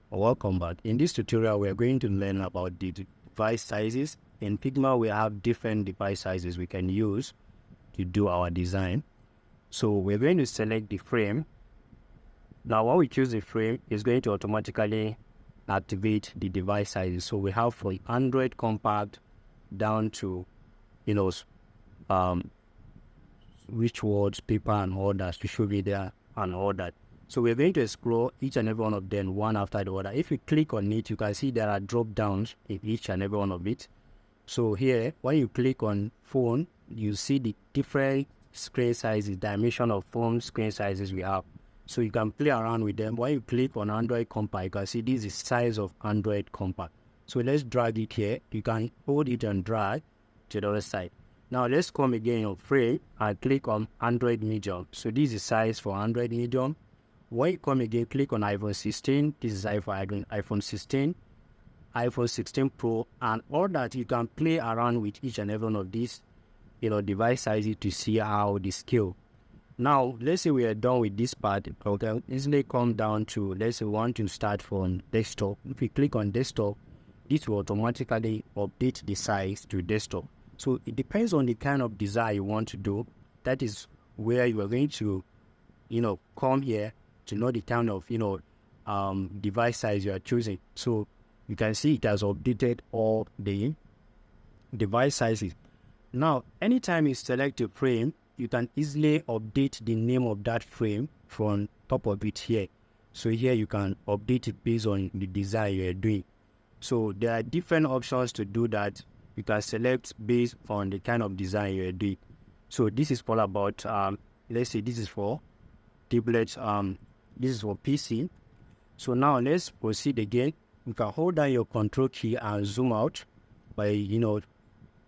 Welcome back. In this tutorial, we are going to learn about the device sizes. In Figma, we have different device sizes we can use to do our design. So we're going to select the frame. Now, when we choose the frame, it's going to automatically activate the device sizes. So we have from Android compact down to, which words, paper, and all that to show me there and all that. So we're going to explore each and every one of them one after the other. If you click on it, you can see there are drop downs in each and every one of it. So here, when you click on phone, you see the different screen sizes, dimension of phone screen sizes we have. So you can play around with them. When you click on Android compact, you can see this is size of Android compact. So let's drag it here. You can hold it and drag to the other side. Now let's come again on frame and click on Android medium. So this is size for Android medium. When you come again, click on iPhone 16. This is iPhone 16, iPhone 16 Pro, and all that. You can play around with each and every one of these, device sizes to see how they scale. Now, let's say we are done with this part. Okay, easily come down to, let's say we want to start from desktop. If we click on desktop, this will automatically update the size to desktop. So it depends on the kind of design you want to do. That is where you are going to, come here to know the kind of, device size you are choosing. So you can see it has updated all the device sizes. Now, anytime you select a frame, you can easily update the name of that frame from top of it here. So here you can update it based on the design you are doing. So there are different options to do that. You can select based on the kind of design you are doing. So this is all about, let's say this is for tablets, this is for PC. So now let's proceed again. You can hold down your control key and zoom out by,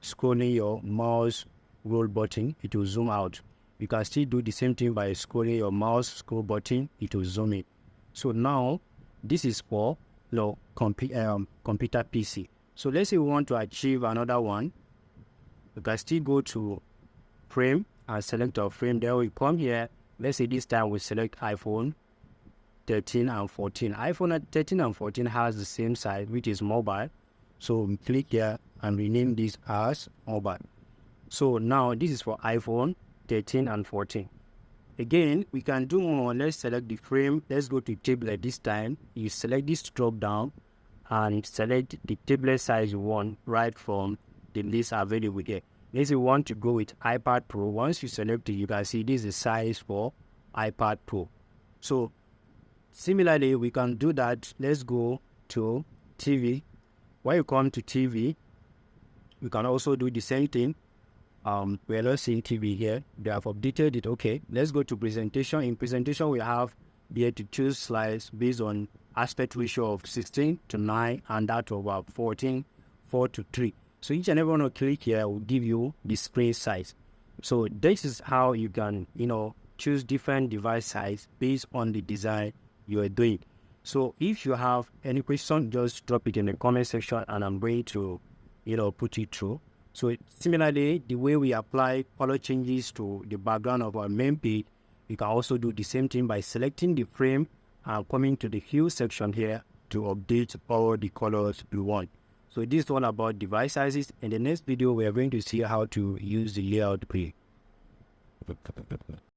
scrolling your mouse roll button, it will zoom out. You can still do the same thing by scrolling your mouse scroll button, it will zoom in. So now this is for computer PC. So let's say we want to achieve another one. You can still go to frame and select our frame. Then we come here. Let's say this time we select iPhone 13 and 14. iPhone 13 and 14 has the same size, which is mobile. So we click here and rename this as mobile. So now this is for iPhone 13 and 14. Again, we can do more. Let's select the frame. Let's go to tablet this time. You select this drop down and select the tablet size you want right from the list available here. Let's say you want to go with iPad Pro. Once you select it, you can see this is the size for iPad Pro. So similarly, we can do that. Let's go to TV. When you come to TV, we can also do the same thing. We are not seeing TV here. They have updated it. Okay, let's go to presentation. In presentation, we have here to choose slides based on aspect ratio of 16:9 and that of 14:4:3. So each and every one of click here will give you the screen size. So this is how you can, choose different device size based on the design you are doing. So if you have any question, just drop it in the comment section and I'm going to, put it through. So similarly, the way we apply color changes to the background of our main page, you can also do the same thing by selecting the frame and coming to the hue section here to update all the colors you want. So this is all about device sizes. In the next video, we are going to see how to use the layout pane.